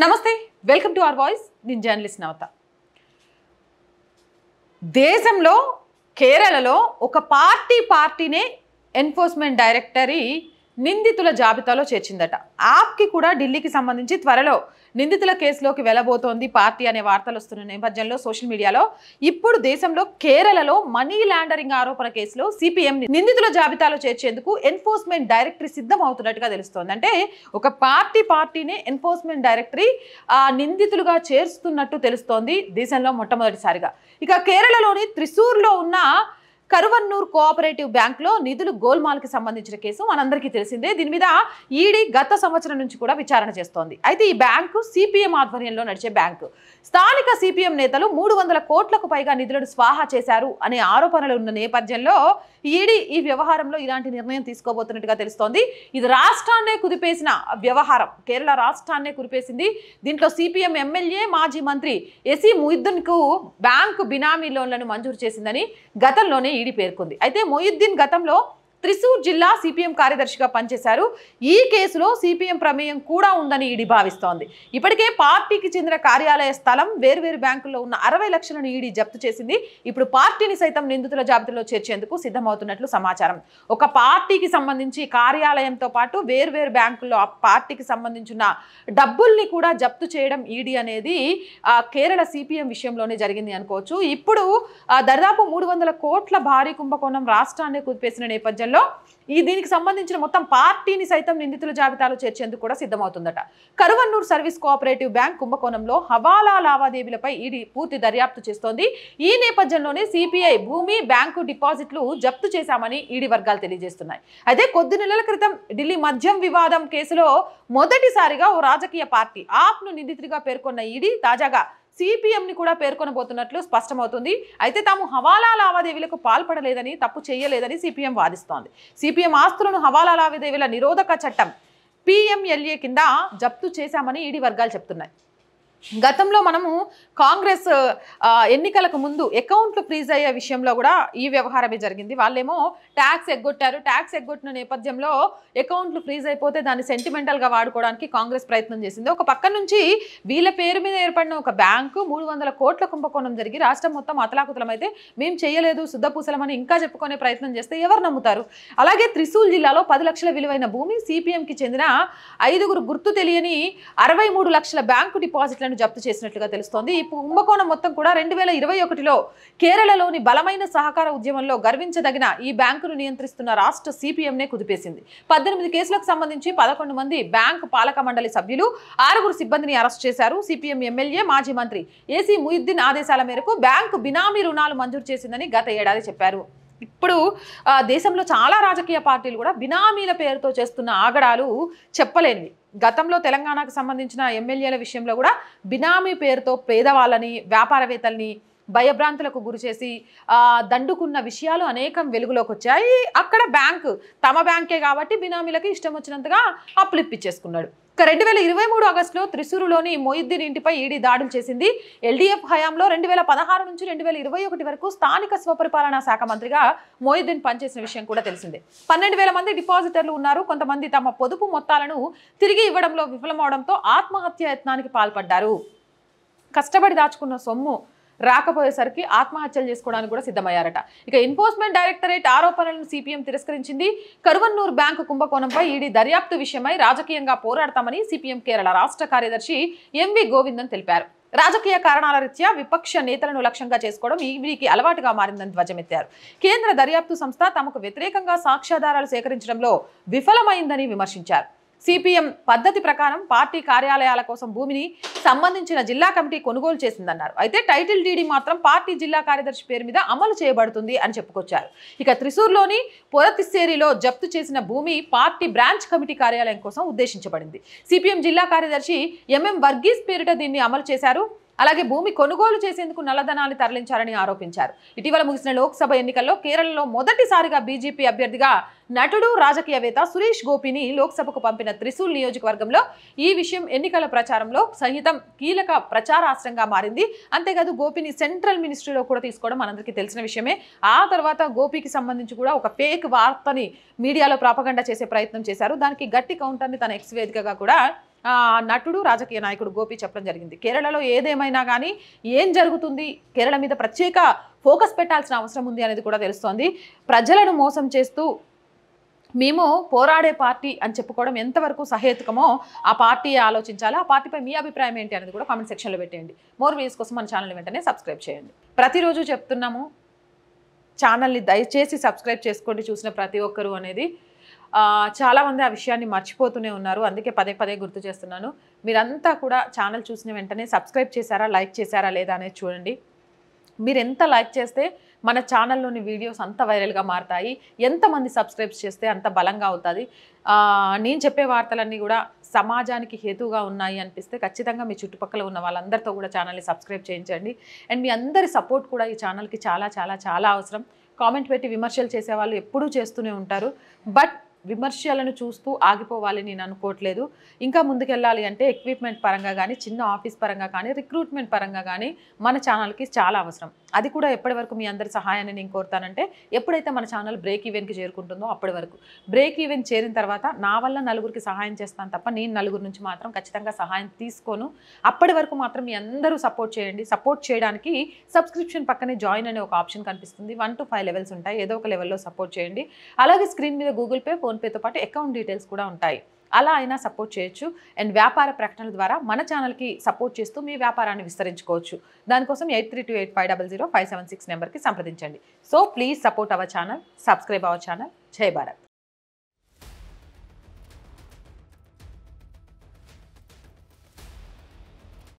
నమస్తే, welcome to our voice. నేను journalist నవత. దేశంలో కేరళలో ఒక పార్టీనే ఎన్ఫోర్స్మెంట్ డైరెక్టరీ నిందితుల జాబితాలో చేర్చిందట. ఆప్కి కూడా ఢిల్లీకి సంబంధించి త్వరలో నిందితుల కేసులోకి వెళ్ళబోతోంది పార్టీ అనే వార్తలు వస్తున్న నేపథ్యంలో సోషల్ మీడియాలో ఇప్పుడు దేశంలో కేరళలో మనీ లాండరింగ్ ఆరోపణ కేసులో సిపిఎం నిందితుల జాబితాలో చేర్చేందుకు ఎన్ఫోర్స్మెంట్ డైరెక్టరీ సిద్ధం అవుతున్నట్టుగా తెలుస్తోంది. అంటే ఒక పార్టీనే ఎన్ఫోర్స్మెంట్ డైరెక్టరీ నిందితులుగా చేరుస్తున్నట్టు తెలుస్తోంది దేశంలో మొట్టమొదటిసారిగా. ఇక కేరళలోని త్రిశూర్లో ఉన్న కరువన్నూర్ కోఆపరేటివ్ బ్యాంక్లో నిధులు గోల్మాల్కి సంబంధించిన కేసు మనందరికీ తెలిసిందే. దీని మీద ఈడీ గత సంవత్సరం నుంచి కూడా విచారణ చేస్తోంది. అయితే ఈ బ్యాంకు సిపిఎం ఆధ్వర్యంలో నడిచే బ్యాంకు. స్థానిక సిపిఎం నేతలు 300 కోట్లకు పైగా నిధులను స్వాహా చేశారు అనే ఆరోపణలు ఉన్న నేపథ్యంలో ఈడీ ఈ వ్యవహారంలో ఇలాంటి నిర్ణయం తీసుకోబోతున్నట్టుగా తెలుస్తోంది. ఇది రాష్ట్రాన్నే కుదిపేసిన వ్యవహారం, కేరళ రాష్ట్రాన్నే కుదిపేసింది. దీంట్లో సిపిఎం ఎమ్మెల్యే మాజీ మంత్రి ఎసి మొయిద్దీన్కు బ్యాంకు బినామీ లోన్లను మంజూరు చేసిందని గతంలోనే ఈడీ పేర్కొంది. అయితే మొయిద్దీన్ గతంలో త్రిశూర్ జిల్లా సిపిఎం కార్యదర్శిగా పనిచేశారు. ఈ కేసులో సిపిఎం ప్రమేయం కూడా ఉందని ఈడీ భావిస్తోంది. ఇప్పటికే పార్టీకి చెందిన కార్యాలయ స్థలం, వేర్వేరు బ్యాంకుల్లో ఉన్న 60 లక్షలను ఈడీ జప్తు చేసింది. ఇప్పుడు పార్టీని సైతం నిందితుల జాబితాలో చేర్చేందుకు సిద్ధమవుతున్నట్లు సమాచారం. ఒక పార్టీకి సంబంధించి కార్యాలయంతో పాటు వేర్వేరు బ్యాంకుల్లో ఆ పార్టీకి సంబంధించిన డబ్బుల్ని కూడా జప్తు చేయడం ఈడీ అనేది కేరళ సిపిఎం విషయంలోనే జరిగింది అనుకోవచ్చు. ఇప్పుడు దాదాపు 300 కోట్ల భారీ కుంభకోణం రాష్ట్రాన్ని కుదిపేసిన నేపథ్యంలో దీనికి సంబంధించిన మొత్తం పార్టీని సైతం నిందితుల జాబితాలో చేర్చేందుకు కూడా సిద్ధమవుతుందట. కరువన్నూర్ సర్వీస్ కోఆపరేటివ్ బ్యాంక్ కుంభకోణంలో హవాలా లావాదేవీలపై ఈడీ పూర్తి దర్యాప్తు చేస్తోంది. ఈ నేపథ్యంలోనే సిపిఐ భూమి, బ్యాంకు డిపాజిట్లు జప్తు చేశామని ఈడీ వర్గాలు తెలియజేస్తున్నాయి. అయితే కొద్ది నెలల క్రితం ఢిల్లీ మద్యం వివాదం కేసులో మొదటిసారిగా ఓ రాజకీయ పార్టీ ఆప్ను నిందితుడిగా పేర్కొన్న ఈడీ తాజాగా సిపిఎంని కూడా పేర్కొనబోతున్నట్లు స్పష్టమవుతుంది. అయితే తాము హవాలా లావాదేవీలకు పాల్పడలేదని, తప్పు చేయలేదని సిపిఎం వాదిస్తోంది. సిపిఎం ఆస్తులను హవాలా లావాదేవీల నిరోధక చట్టం పిఎంఎల్ఏ కింద జప్తు చేశామని ఈడీ వర్గాలు చెప్తున్నాయి. గతంలో మనము కాంగ్రెస్ ఎన్నికలకు ముందు అకౌంట్లు ఫ్రీజ్ అయ్యే విషయంలో కూడా ఈ వ్యవహారమే జరిగింది. వాళ్ళేమో ట్యాక్స్ ఎగ్గొట్టారు. ట్యాక్స్ ఎగ్గొట్టిన నేపథ్యంలో అకౌంట్లు ఫ్రీజ్ అయిపోతే దాన్ని సెంటిమెంటల్గా వాడుకోవడానికి కాంగ్రెస్ ప్రయత్నం చేసింది. ఒక పక్క నుంచి వీళ్ళ పేరు మీద ఏర్పడిన ఒక బ్యాంకు 300 కోట్ల కుంభకోణం జరిగి రాష్ట్రం మొత్తం అతలాకుతలమైతే మేము చేయలేదు, శుద్ధపూసలమని ఇంకా చెప్పుకునే ప్రయత్నం చేస్తే ఎవరు నమ్ముతారు? అలాగే త్రిశూల్ జిల్లాలో 10 లక్షల విలువైన భూమి, సిపిఎంకి చెందిన 5గురు గుర్తు తెలియని 63 లక్షల బ్యాంకు డిపాజిట్లను జప్తు చేసినట్లుగా తెలుస్తోంది. ఈ కుంభకోణం మొత్తం కూడా 2021లో కేరళలోని బలమైన సహకార ఉద్యమంలో గర్వించదగిన ఈ బ్యాంకును నియంత్రిస్తున్న రాష్ట్ర సిపిఎంనే కుదిపేసింది. 18 కేసులకు సంబంధించి 11 మంది బ్యాంకు పాలక మండలి సభ్యులు, 6గురు సిబ్బందిని అరెస్ట్ చేశారు. సిపిఎం ఎమ్మెల్యే మాజీ మంత్రి ఏసీ మొయిద్దీన్ ఆదేశాల మేరకు బ్యాంకు బినామీ రుణాలు మంజూరు చేసిందని గత ఏడాది చెప్పారు. ఇప్పుడు దేశంలో చాలా రాజకీయ పార్టీలు కూడా బినామీల పేరుతో చేస్తున్న ఆగడాలు చెప్పలేనివి. గతంలో తెలంగాణకు సంబంధించిన ఎమ్మెల్యేల విషయంలో కూడా బినామీ పేరుతో పేదవాళ్ళని, వ్యాపారవేత్తల్ని భయభ్రాంతులకు గురి చేసి దండుకున్న విషయాలు అనేకం వెలుగులోకి వచ్చాయి. అక్కడ బ్యాంకు తమ బ్యాంకే కాబట్టి బినామీలకి ఇష్టం వచ్చినంతగా అప్పులు ఇప్పించేసుకున్నాడు. 2023 ఆగస్టులో త్రిశూరులోని మొయిద్దీన్ ఇంటిపై ఈడీ దాడులు చేసింది. ఎల్డీఎఫ్ హయాంలో 2016 నుంచి 2021 వరకు స్థానిక స్వపరిపాలనా శాఖ మంత్రిగా మొయిద్దీన్ పనిచేసిన విషయం కూడా తెలిసిందే. 12,000 మంది డిపాజిటర్లు ఉన్నారు. కొంతమంది తమ పొదుపు మొత్తాలను తిరిగి ఇవ్వడంలో విఫలమవడంతో ఆత్మహత్య యత్నానికి పాల్పడ్డారు. కష్టపడి దాచుకున్న సొమ్ము రాకపోయేసరికి ఆత్మహత్యలు చేసుకోవడానికి కూడా సిద్ధమయ్యారట. ఇక ఎన్ఫోర్స్మెంట్ డైరెక్టరేట్ ఆరోపణలను సిపిఎం తిరస్కరించింది. కరువన్నూర్ బ్యాంకు కుంభకోణంపై ఈడీ దర్యాప్తు విషయమై రాజకీయంగా పోరాడతామని సిపిఎం కేరళ రాష్ట్ర కార్యదర్శి ఎంవి గోవిందన్ తెలిపారు. రాజకీయ కారణాల రీత్యా విపక్ష నేతలను లక్ష్యంగా చేసుకోవడం ఈడీకి అలవాటుగా మారిందని ధ్వజమెత్తారు. కేంద్ర దర్యాప్తు సంస్థ తమకు వ్యతిరేకంగా సాక్ష్యాధారాలు సేకరించడంలో విఫలమైందని విమర్శించారు. సిపిఎం పద్ధతి ప్రకారం పార్టీ కార్యాలయాల కోసం భూమిని సంబంధించిన జిల్లా కమిటీ కొనుగోలు చేసిందన్నారు. అయితే టైటిల్ డీడీ మాత్రం పార్టీ జిల్లా కార్యదర్శి పేరు మీద అమలు చేయబడుతుంది అని చెప్పుకొచ్చారు. ఇక త్రిశూర్లోని పొరతిస్సేరిలో జప్తు చేసిన భూమి పార్టీ బ్రాంచ్ కమిటీ కార్యాలయం కోసం ఉద్దేశించబడింది. సిపిఎం జిల్లా కార్యదర్శి ఎంఎం వర్గీస్ పేరిట దీన్ని అమలు చేశారు. అలాగే భూమి కొనుగోలు చేసేందుకు నల్లధనాన్ని తరలించారని ఆరోపించారు. ఇటీవల ముగిసిన లోక్సభ ఎన్నికల్లో కేరళలో మొదటిసారిగా బీజేపీ అభ్యర్థిగా నటుడు, రాజకీయవేత్త సురేష్ గోపిని లోక్సభకు పంపిన త్రిశూల్ నియోజకవర్గంలో ఈ విషయం ఎన్నికల ప్రచారంలో సహితం కీలక ప్రచారాస్త్రంగా మారింది. అంతేకాదు గోపిని సెంట్రల్ మినిస్ట్రీలో కూడా తీసుకోవడం మనందరికీ తెలిసిన విషయమే. ఆ తర్వాత గోపికి సంబంధించి కూడా ఒక ఫేక్ వార్తని మీడియాలో ప్రాపగండా చేసే ప్రయత్నం చేశారు. దానికి గట్టి కౌంటర్ని తన ఎక్స్ వేదికగా కూడా నటుడు రాజకీయ నాయకుడు గోపి చెప్పడం జరిగింది. కేరళలో ఏదేమైనా కానీ ఏం జరుగుతుంది, కేరళ మీద ప్రత్యేక ఫోకస్ పెట్టాల్సిన అవసరం ఉంది అనేది కూడా తెలుస్తోంది. ప్రజలను మోసం చేస్తూ మేము పోరాడే పార్టీ అని చెప్పుకోవడం ఎంతవరకు సహేతుకమో ఆ పార్టీ ఆలోచించాలి. ఆ పార్టీపై మీ అభిప్రాయం ఏంటి అనేది కూడా కామెంట్ సెక్షన్లో పెట్టేయండి. మోర్ వీడియోస్ కోసం మన ఛానల్ వెంటనే సబ్స్క్రైబ్ చేయండి. ప్రతిరోజు చెప్తున్నాము, ఛానల్ని దయచేసి సబ్స్క్రైబ్ చేసుకోండి చూసిన ప్రతి ఒక్కరూ అనేది. చాలామంది ఆ విషయాన్ని మర్చిపోతూనే ఉన్నారు. అందుకే పదే పదే గుర్తు చేస్తున్నాను. మీరంతా కూడా ఛానల్ చూసిన వెంటనే సబ్స్క్రైబ్ చేశారా, లైక్ చేశారా లేదా అనేది చూడండి. మీరు ఎంత లైక్ చేస్తే మన ఛానల్లోని వీడియోస్ అంత వైరల్గా మారుతాయి. ఎంతమంది సబ్స్క్రైబ్ చేస్తే అంత బలంగా అవుతుంది. నేను చెప్పే వార్తలన్నీ కూడా సమాజానికి హేతుగా ఉన్నాయి అనిపిస్తే ఖచ్చితంగా మీ చుట్టుపక్కల ఉన్న వాళ్ళందరితో కూడా ఛానల్ని సబ్స్క్రైబ్ చేయించండి. అండ్ మీ అందరి సపోర్ట్ కూడా ఈ ఛానల్కి చాలా చాలా చాలా అవసరం. కామెంట్ పెట్టి విమర్శలు చేసేవాళ్ళు ఎప్పుడూ చేస్తూనే ఉంటారు. బట్ విమర్శలను చూస్తూ ఆగిపోవాలి నేను అనుకోవట్లేదు. ఇంకా ముందుకెళ్ళాలి అంటే ఎక్విప్మెంట్ పరంగా కానీ, చిన్న ఆఫీస్ పరంగా కానీ, రిక్రూట్మెంట్ పరంగా కానీ మన ఛానల్కి చాలా అవసరం. అది కూడా ఎప్పటి వరకు మీ అందరి సహాయాన్ని నేను కోరుతానంటే, ఎప్పుడైతే మన ఛానల్ బ్రేక్ ఈవెన్కి చేరుకుంటుందో అప్పటి వరకు. బ్రేక్ ఈవెన్ చేరిన తర్వాత నా వల్ల నలుగురికి సహాయం చేస్తాను తప్ప నేను నలుగురు నుంచి మాత్రం ఖచ్చితంగా సహాయం తీసుకోను. అప్పటి వరకు మాత్రం మీ అందరూ సపోర్ట్ చేయండి. సపోర్ట్ చేయడానికి సబ్స్క్రిప్షన్ పక్కనే జాయిన్ అనే ఒక ఆప్షన్ కనిపిస్తుంది. 1 to 5 లెవెల్స్ ఉంటాయి. ఏదో ఒక లెవెల్లో సపోర్ట్ చేయండి. అలాగే స్క్రీన్ మీద గూగుల్ పే, ఫోన్పేతో పాటు అకౌంట్ డీటెయిల్స్ కూడా ఉంటాయి. అలా అయినా సపోర్ట్ చేయొచ్చు. అండ్ వ్యాపార ప్రకటనల ద్వారా మన ఛానల్కి సపోర్ట్ చేస్తూ మీ వ్యాపారాన్ని విస్తరించుకోవచ్చు. దానికోసం 8328500576 నెంబర్కి సంప్రదించండి. So please support our channel, subscribe our channel. జై భారత్.